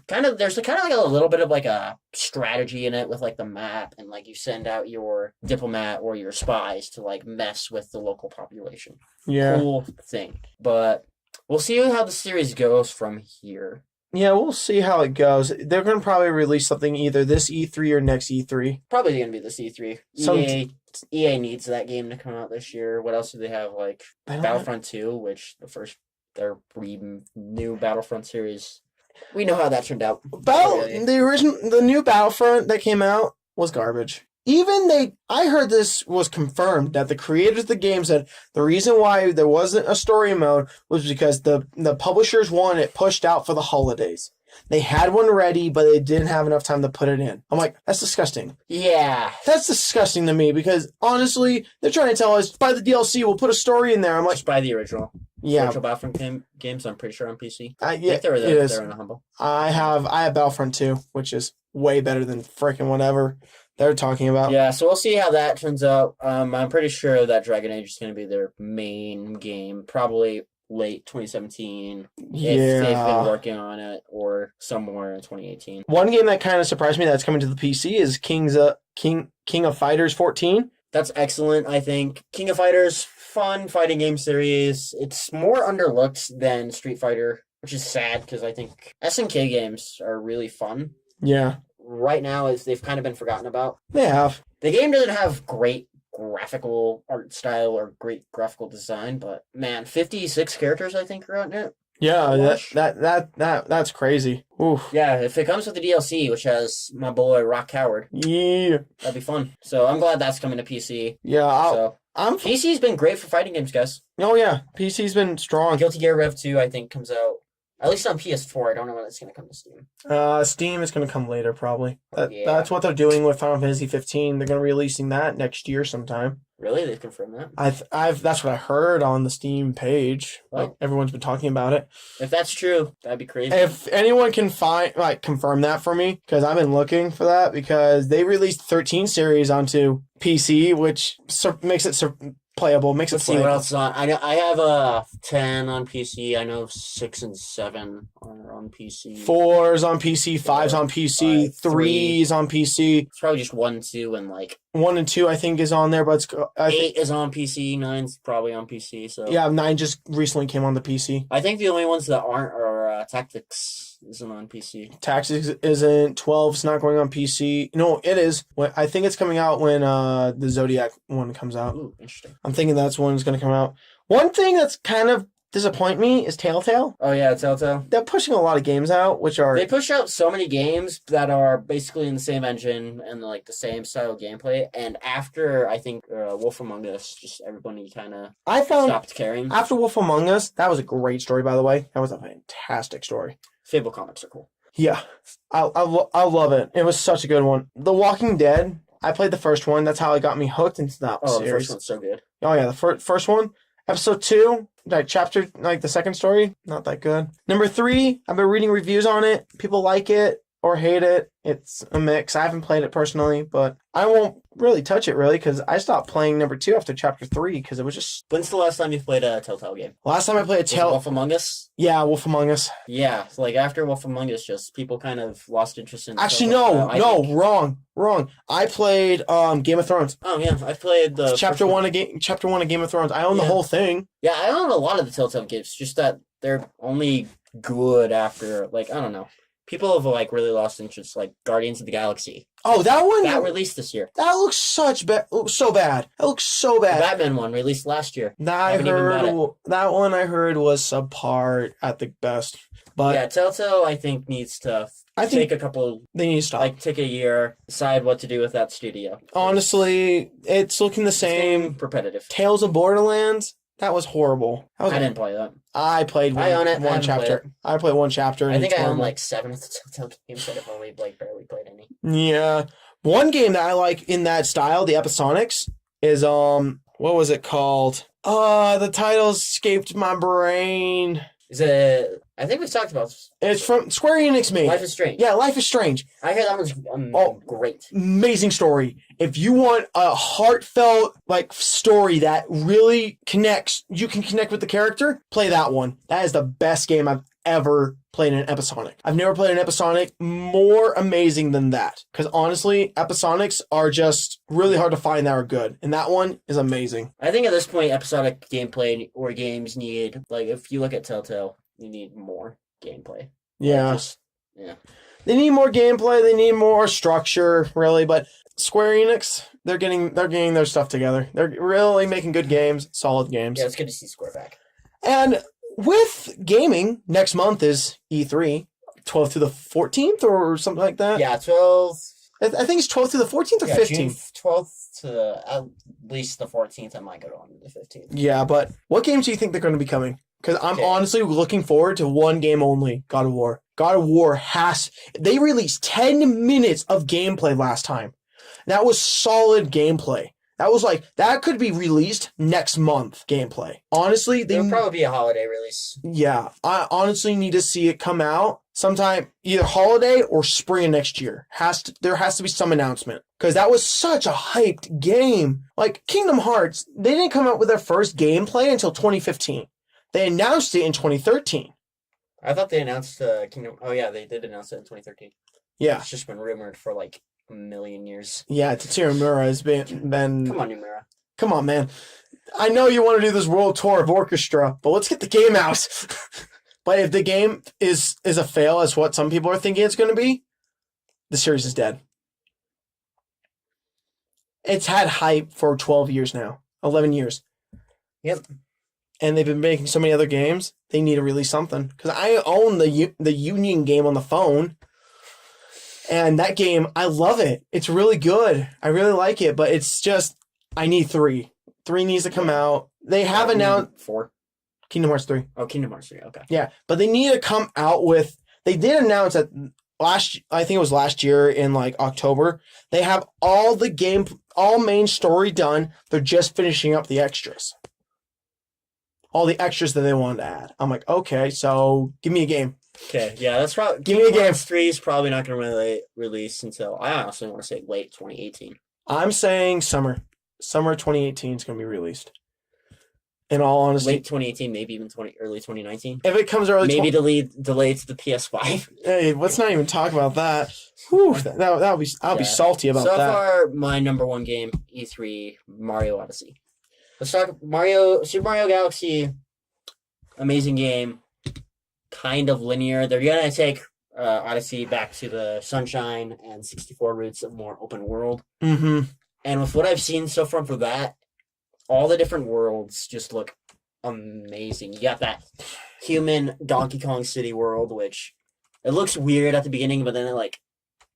there's like a little bit of like a strategy in it with like the map, and like you send out your diplomat or your spies to like mess with the local population. Yeah. Cool thing. But we'll see how the series goes from here. Yeah, we'll see how it goes. They're going to probably release something either this E3 or next E3. Probably going to be this E3. EA needs that game to come out this year. What else do they have? Like Battlefront 2, which their new Battlefront series. We know how that turned out. The new Battlefront that came out was garbage. I heard this was confirmed that the creators of the game said the reason why there wasn't a story mode was because the publishers wanted it pushed out for the holidays. They had one ready, but they didn't have enough time to put it in. I'm like, that's disgusting. Yeah. That's disgusting to me because, honestly, they're trying to tell us, buy the DLC, we'll put a story in there. I'm like... Just buy the original. Yeah. Original Battlefront games, I'm pretty sure, on PC. Yeah, I think they're in a humble. I have Battlefront 2, which is way better than freaking whatever they're talking about. Yeah, so we'll see how that turns out. I'm pretty sure that Dragon Age is going to be their main game, probably late 2017, Yeah. if they've been working on it, or somewhere in 2018. One game that kind of surprised me that's coming to the PC is King of Fighters 14. That's excellent, I think. King of Fighters, fun fighting game series. It's more underlooked than Street Fighter, which is sad because I think SNK games are really fun. Yeah. Right now, they've kind of been forgotten about. They have. The game doesn't have great graphical art style or great graphical design, but man, 56 characters I think are on it. Yeah, that's crazy. Oof. Yeah, if it comes with the DLC, which has my boy Rock Howard, Yeah. that'd be fun. So I'm glad that's coming to PC. Yeah, PC's been great for fighting games, guys. Oh yeah, PC's been strong. Guilty Gear Rev 2, I think, comes out at least on PS4. I don't know when it's going to come to Steam. Steam is going to come later, probably. Yeah. That's what they're doing with Final Fantasy 15. They're going to be releasing that next year sometime. Really? They've confirmed that? That's what I heard on the Steam page. Well, like everyone's been talking about it. If that's true, that'd be crazy. If anyone can confirm that for me, because I've been looking for that, because they released 13 series onto PC, which makes it playable. Let's see what else is on. I have 10 on PC. I know 6 and 7 are on PC. 4's on PC, 5's on PC, 3's on PC. It's probably just 1, 2, and like 1 and 2 I think is on there, but 8 is on PC. 9's probably on PC. So yeah, 9 just recently came on the PC. I think the only ones that aren't are Tactics isn't on PC. Tactics isn't. 12's not going on PC. No, it is. I think it's coming out when the Zodiac one comes out. Ooh, interesting. I'm thinking that's when it's going to come out. One thing that's kind of disappoint me is Telltale. Oh yeah, Telltale. They're pushing a lot of games out, which are... They push out so many games that are basically in the same engine and like the same style of gameplay. And after, I think, Wolf Among Us, just everybody kind of stopped caring. After Wolf Among Us, that was a great story, by the way. That was a fantastic story. Fable comics are cool. Yeah, I love it. It was such a good one. The Walking Dead, I played the first one. That's how it got me hooked into that series. The first one's so good. Oh yeah, the first one. Episode 2, like chapter, like the second story, not that good. Number 3, I've been reading reviews on it. People like it or hate it. It's a mix. I haven't played it personally, but I won't really touch it really because I stopped playing number 2 after chapter 3 because it was just When's the last time you played a Telltale game? last time I played Was it Wolf Among Us? Yeah, Wolf Among Us. Yeah, so like after Wolf Among Us, just people kind of lost interest in. Actually, Telltale. no, I think- wrong. I played Game of Thrones. Oh yeah, I played the Chapter first one of Game of Thrones. I own the Yeah. whole thing. Yeah, I own a lot of the Telltale games. Just that they're only good after like I don't know. People have like really lost interest, like Guardians of the Galaxy. Oh, that one. That released this year. That looks so bad. That looks so The bad. Batman one released last year. I haven't even met heard that one. I heard was subpar at the best. But Yeah, Telltale I think needs to I think take a couple, they need to stop. like take a year, decide what to do with that studio. Honestly, it's looking the It's getting same. repetitive. Tales of Borderlands. That was horrible. That was I didn't play that. I played one, I own it. I one haven't chapter. I played one chapter. And I think it's I own horrible. like 7 of the Telltale games, but I've only like barely played any. Yeah. One game that I like in that style, the Episonics, is what was it called? The title escaped my brain. Is it? I think we've talked about It's from Square Enix made. Life is Strange. Yeah, Life is Strange. I hear that one's Oh. great. Amazing story. If you want a heartfelt like story that really connects, you can connect with the character, play that one. That is the best game I've ever played in an Episonic. I've never played an Episonic more amazing than that. Because honestly, Episonics are just really hard to find that are good. And that one is amazing. I think at this point, episodic gameplay or games need like if you look at Telltale, you need more gameplay. Yeah. Just, yeah. They need more gameplay, they need more structure, really, but Square Enix, they're getting their stuff together. They're really making good games, solid games. Yeah, it's good to see Square back. And with gaming, next month is E3, 12th to the 14th or something like that. Yeah, 12. I think it's 12th to the 14th or Yeah, 15th. June 12th to at least the 14th. I might go on to the 15th. Yeah, but what games do you think they're going to be coming? Because I'm Okay. honestly looking forward to one game only, God of War. God of War they released 10 minutes of gameplay last time. That was solid gameplay. That could be released next month gameplay. Honestly, There'll probably be a holiday release. yeah, I honestly need to see it come out sometime either holiday or spring of next year. There has to be some announcement because that was such a hyped game. Like Kingdom Hearts, they didn't come out with their first gameplay until 2015. They announced it in 2013. I thought they announced Kingdom. Oh yeah, they did announce it in 2013. Yeah, It's just been rumored for like a million years. yeah. Tetsuya Nomura has been. Come on, Numera. Come on, man. I know you want to do this world tour of Orchestra, but let's get the game out. But if the game is a fail, as what some people are thinking it's going to be, the series is dead. It's had hype for 12 years now, 11 years. Yep. And they've been making so many other games. They need to release something because I own the Union game on the phone, and that game I love it. It's really good. I really like it, but it's just I need 3. 3 needs to come out. They have announced 4. Kingdom Hearts 3. Oh, Kingdom Hearts 3. Okay. Yeah, but they need to come out with. They did announce that I think it was last year in like October. They have all main story done. They're just finishing up the extras. All the extras that they wanted to add. I'm like, okay, so give me a game. Okay. Yeah, that's probably. Give me a game. Hearts 3 is probably not going to really release until I honestly want to say late 2018. I'm saying summer 2018 is going to be released. In all honesty, Late 2018, maybe even early 2019. if it comes early, Maybe delayed to the PS5. hey, let's not even talk about that. Whew, I'll be Yeah. salty about So that. far, my number one game, E3, Mario Odyssey. Let's talk Super Mario Galaxy. Amazing game. Kind of linear. They're gonna take Odyssey back to the Sunshine and 64 roots of more open world. Mm-hmm. And with what I've seen so far for that, all the different worlds just look amazing. You got that human Donkey Kong City world, which it looks weird at the beginning, but then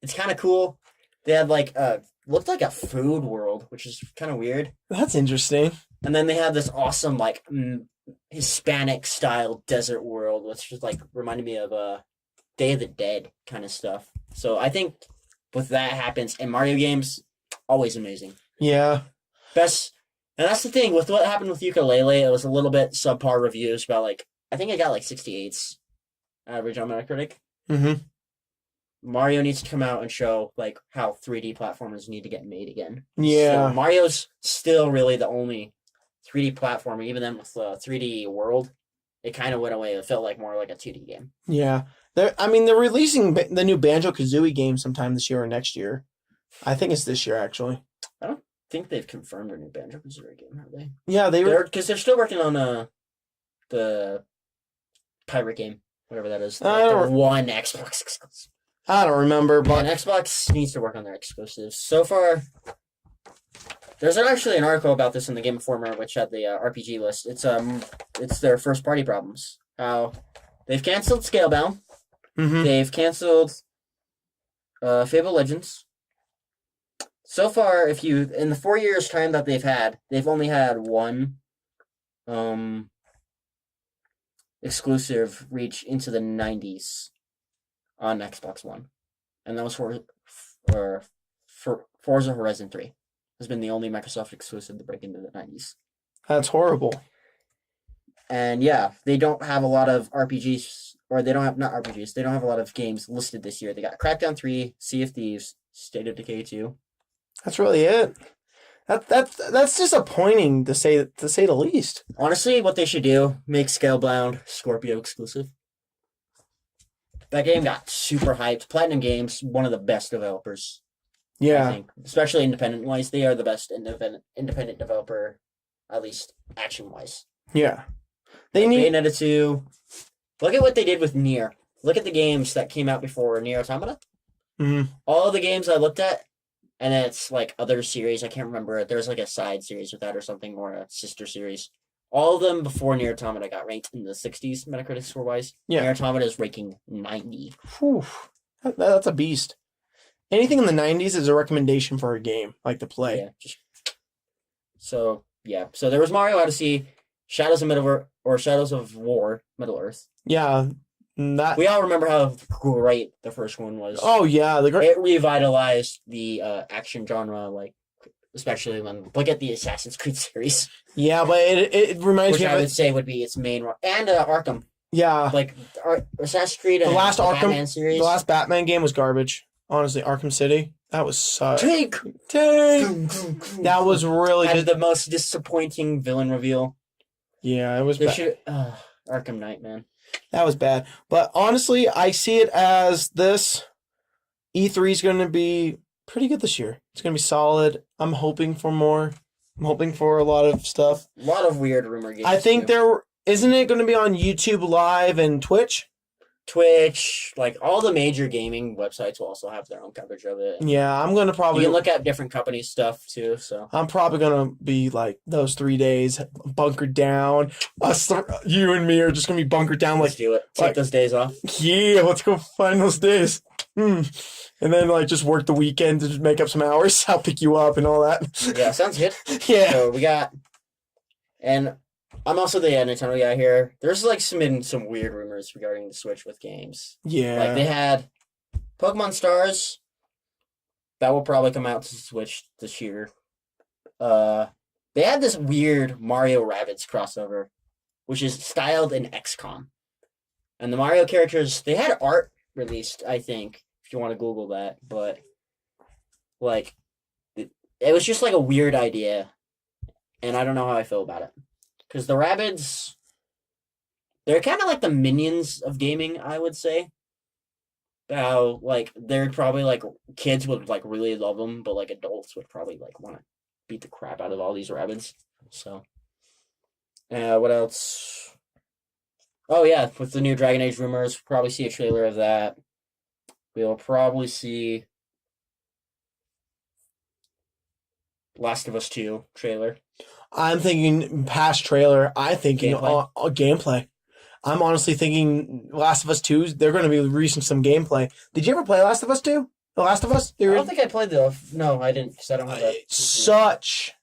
it's kind of cool. They have looked like a food world, which is kind of weird. That's interesting. And then they have this awesome Hispanic style desert world, which just reminded me of Day of the Dead kind of stuff. So I think with that happens, and Mario games always amazing. Yeah. Best And that's the thing with what happened with Yooka-Laylee. It was a little bit subpar reviews about like I think it got like 68s average on Metacritic. Mm-hmm. Mario needs to come out and show like how 3D platformers need to get made again. Yeah. So Mario's still really the only 3D platformer. Even then with 3D World, it kind of went away. It felt like more like a 2D game. Yeah. They're releasing the new Banjo-Kazooie game sometime this year or next year. I think it's this year, actually. I don't think they've confirmed a new Banjo-Kazooie game, have they? Yeah, Because they're still working on the pirate game, whatever that is. The one Xbox exclusive. I don't remember, but And Xbox needs to work on their exclusives. So far, there's actually an article about this in the Game Informer, which had the RPG list. It's their first party problems. How they've canceled Scalebound, mhm. they've canceled Fable Legends. So far, if you in the 4 years time that they've only had one exclusive reach into the 90s on Xbox One, and that was for Forza Horizon 3. Has been the only Microsoft exclusive to break into the 90s. That's horrible. And yeah, they don't have a lot of RPGs, or they don't have not RPGs. They don't have a lot of games listed this year. They got Crackdown 3, Sea of Thieves, State of Decay 2. That's really it. That's disappointing to say the least. Honestly, what they should do, make Scalebound Scorpio exclusive. That game got super hyped. Platinum Games, one of the best developers. I Yeah. think, especially independent wise, they are the best independent developer, at least action wise. Yeah. They need Bayonetta 2. Look at what they did with Nier. Look at the games that came out before Nier Automata. Mhm. All of the games I looked at, and it's like other series. I can't remember. There's like a side series with that or something, or a sister series. All of them before Nier Automata got ranked in the 60s Metacritic score wise. Yeah. Nier Automata is ranking 90. Whew. That's a beast. Anything in the 90s is a recommendation for a game, like to play. Yeah. So there was Mario Odyssey, Shadows of War, Middle Earth. Yeah. That. We all remember how great the first one was. Oh yeah, the great. It revitalized the action genre, like especially when look at the Assassin's Creed series, Yeah, but it reminds which me I of would say would be its main and Arkham, yeah. like Assassin's Creed The and last the Arkham- Batman series. The last Batman game was garbage. Honestly, Arkham City. That was Take That was really had good. the most disappointing villain reveal. Yeah, it was They bad. should Arkham Knight, man. That was bad. But honestly, I see it as this E3 is going to be pretty good this year. It's going to be solid. I'm hoping for more. I'm hoping for a lot of stuff. A lot of weird rumor games. I think too. isn't it going to be on YouTube Live and Twitch? Twitch, like all the major gaming websites will also have their own coverage of it. Yeah, I'm going to You probably can look at different companies' stuff too. So I'm probably going to be like those 3 days bunkered down. You and me are just going to be bunkered down let's like, do it. Take like- those days off. yeah, let's go find those days. And then like just work the weekend to just make up some hours. I'll pick you up and all that. Yeah, sounds good. Yeah. So we got, and I'm also the Nintendo guy here. There's like some weird rumors regarding the Switch with games. Yeah. Like they had Pokemon Stars that will probably come out to Switch this year. They had this weird Mario Rabbids crossover, which is styled in XCOM, and the Mario characters they had art released. I think if you want to Google that, but like it was just like a weird idea, and I don't know how I feel about it. Because the Rabbids, they're kind of like the minions of gaming, I would say. How, like, they're probably, like, kids would, like, really love them, but, like, adults would probably, like, want to beat the crap out of all these Rabbids. So, what else? Oh, yeah, with the new Dragon Age rumors, we'll probably see a trailer of that. We'll probably see Last of Us 2 trailer. I'm thinking past trailer. I'm thinking Gameplay? Gameplay. I'm honestly thinking Last of Us 2, they're going to be releasing some gameplay. Did you ever play Last of Us 2? The Last of Us? I don't think I played no, I didn't, because I don't have that. Such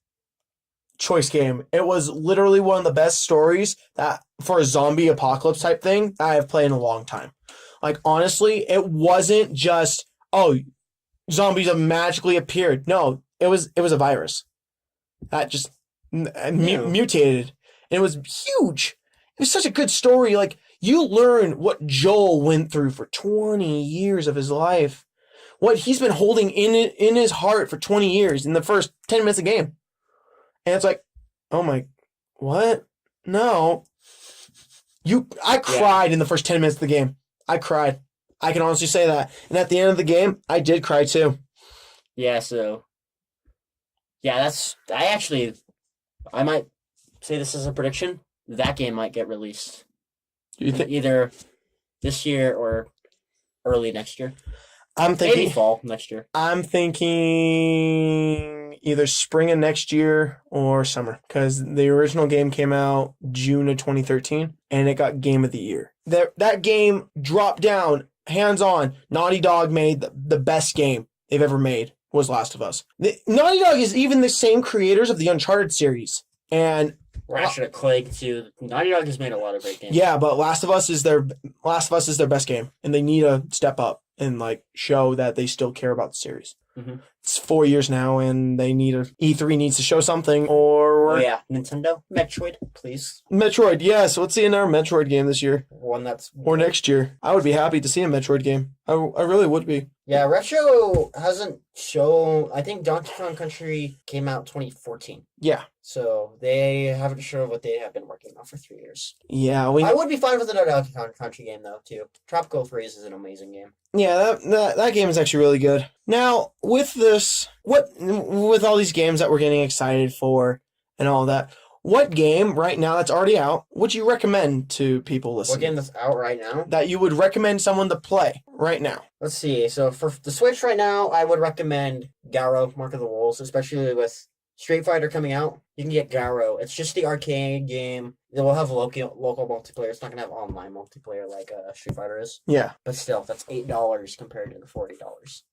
choice game. It was literally one of the best stories that for a zombie apocalypse type thing I have played in a long time. Like honestly, it wasn't just zombies have magically appeared. No, it was a virus that just mutated. And it was huge. It was such a good story. Like, you learn what Joel went through for 20 years of his life. What he's been holding in his heart for 20 years in the first 10 minutes of the game. And it's like, oh my, what? No. I cried in the first 10 minutes of the game. I cried. I can honestly say that. And at the end of the game, I did cry too. Yeah, so. Yeah, I might say this as a prediction. That game might get released. You think? Either this year or early next year. I'm thinking Maybe fall next year. I'm thinking either spring of next year or summer, because the original game came out June of 2013 and it got Game of the Year. That game dropped down, hands on. Naughty Dog made the best game they've ever made was Last of Us. Naughty Dog is even the same creators of the Uncharted series. And Ratchet and Clank too. Naughty Dog has made a lot of great games. yeah, but Last of Us is their best game, and they need to step up and like show that they still care about the series. Mm-hmm. It's 4 years now, and E3 needs to show something. Or oh yeah, Nintendo, Metroid, please. Metroid, yes. Let's see another Metroid game this year One that's or next year. I would be happy to see a Metroid game. I really would be. Yeah, Retro hasn't shown. I think Donkey Kong Country came out 2014. Yeah, So they haven't shown what they have been working on for 3 years. yeah. I would be fine with another Donkey Kong Country game though too. Tropical Freeze is an amazing game. Yeah, that game is actually really good. Now, with with all these games that we're getting excited for and all that, what game right now that's already out would you recommend to people What listening? game that's out right now? That you would recommend someone to play right now? Let's see. So for the Switch right now, I would recommend Garo, Mark of the Wolves, especially with Street Fighter coming out. You can get Garo. It's just the arcade game. It will have local multiplayer. It's not gonna have online multiplayer like Street Fighter is. Yeah. But still, that's $8 compared to the $40.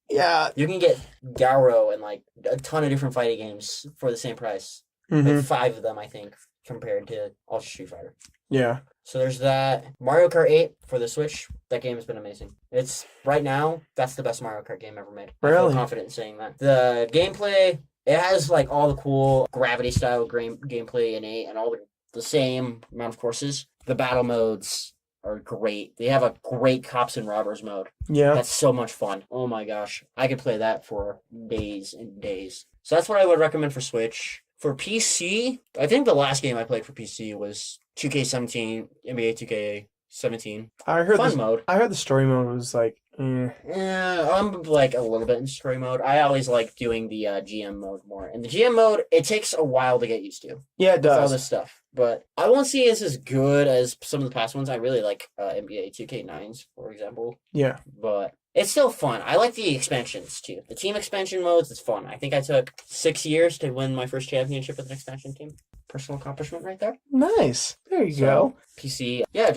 Yeah. You can get Garo and like a ton of different fighting games for the same price. Mm-hmm. Like 5 of them, I think, compared to Ultra Street Fighter. Yeah. So there's that. Mario Kart 8 for the Switch. That game has been amazing. It's right now, that's the best Mario Kart game ever made. I Really? feel confident in saying that. The gameplay, it has like all the cool gravity style gameplay in 8 and all the same amount of courses. The battle modes are great. They have a great cops and robbers mode. Yeah. That's so much fun. Oh my gosh. I could play that for days and days. So that's what I would recommend for Switch. For PC, I think the last game I played for PC was 2K17, NBA 2K17. I heard Fun mode. I heard the story mode was like, Yeah, I'm like a little bit in story mode. I always like doing the GM mode more. And the GM mode, it takes a while to get used to. yeah, it With all does. this stuff. But I won't see it as good as some of the past ones. I really like NBA 2K9s, for example. Yeah. But it's still fun. I like the expansions too. The team expansion modes is fun. I think I took 6 years to win my first championship with an expansion team. Personal accomplishment right there. Nice. There you So, go. PC, yeah,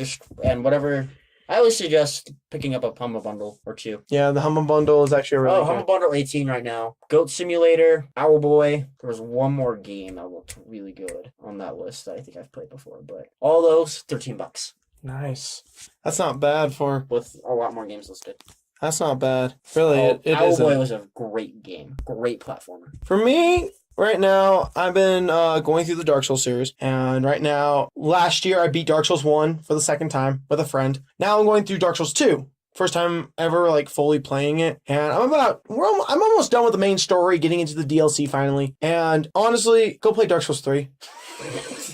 and whatever. I always suggest picking up a Humble Bundle or 2. Yeah, the Humble Bundle is actually really Humble good. Bundle 18 right now. Goat Simulator, Owlboy. There was one more game that looked really good on that list that I think I've played before, but all those $13 Nice. That's not bad for. with a lot more games listed. That's not bad. Really, it Owlboy isn't. was a great game, great platformer. For me, right now, I've been going through the Dark Souls series, and right now, last year I beat Dark Souls 1 for the second time with a friend. Now I'm going through Dark Souls 2. First time ever, like, fully playing it, and I'm almost done with the main story, getting into the DLC finally, and honestly, go play Dark Souls 3.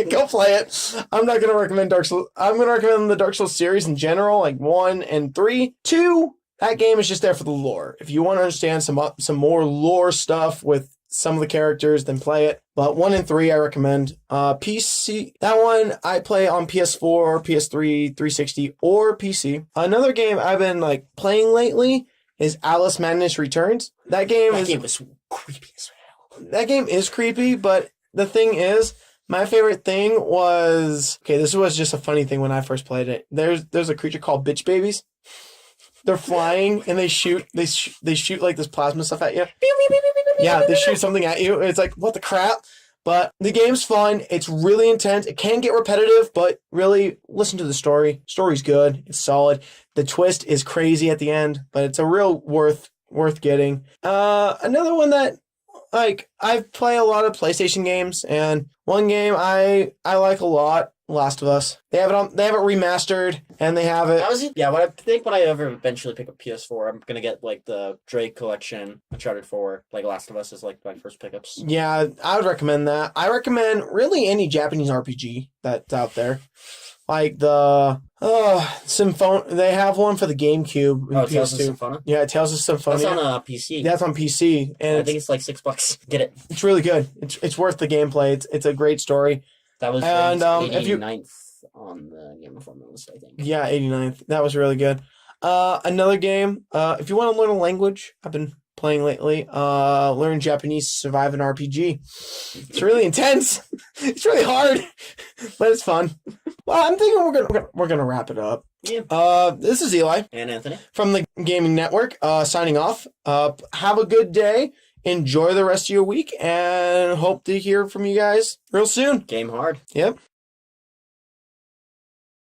Go play it. I'm not going to recommend Dark Souls. I'm going to recommend the Dark Souls series in general, like 1 and 3. 2, that game is just there for the lore. If you want to understand some more lore stuff with some of the characters, then play it. But 1 and 3, I recommend. PC, that one I play on PS4, PS3, 360, or PC. Another game I've been like playing lately is Alice Madness Returns. That game was creepy as hell. That game is creepy, but the thing is, my favorite thing was, okay, this was just a funny thing when I first played it. There's a creature called bitch babies. They're flying and they shoot like this plasma stuff at you. Yeah, they shoot something at you. And it's like, what the crap? But the game's fun. It's really intense. It can get repetitive, but really listen to the story. Story's good. It's solid. The twist is crazy at the end, but it's a real worth getting. Another one that like I play a lot of PlayStation games, and one game I like a lot, Last of Us. They have it remastered, and they have it. When I ever eventually pick up PS4, I'm gonna get like the Drake collection, Uncharted 4, like Last of Us is like my first pickups. Yeah, I would recommend that. I recommend really any Japanese RPG that's out there. Like the Symphony. They have one for the GameCube and Tales of PS2. Symphonia? Yeah, Tales of Symphonia. That's on PC. That's on PC, and I think it's like $6. Get it. it's really good. It's worth the gameplay. It's a great story. That was And, if you- 89th on the Game Informer list, I think. Yeah, 89th. That was really good. Another game. If you want to learn a language, I've been playing lately. Learn Japanese, survive an RPG. It's really intense. It's really hard, but it's fun. Well, I'm thinking we're gonna wrap it up. Yeah. This is Eli And Anthony. from the Gaming Network. Signing off. Have a good day. Enjoy the rest of your week, and hope to hear from you guys real soon. Game hard. Yep.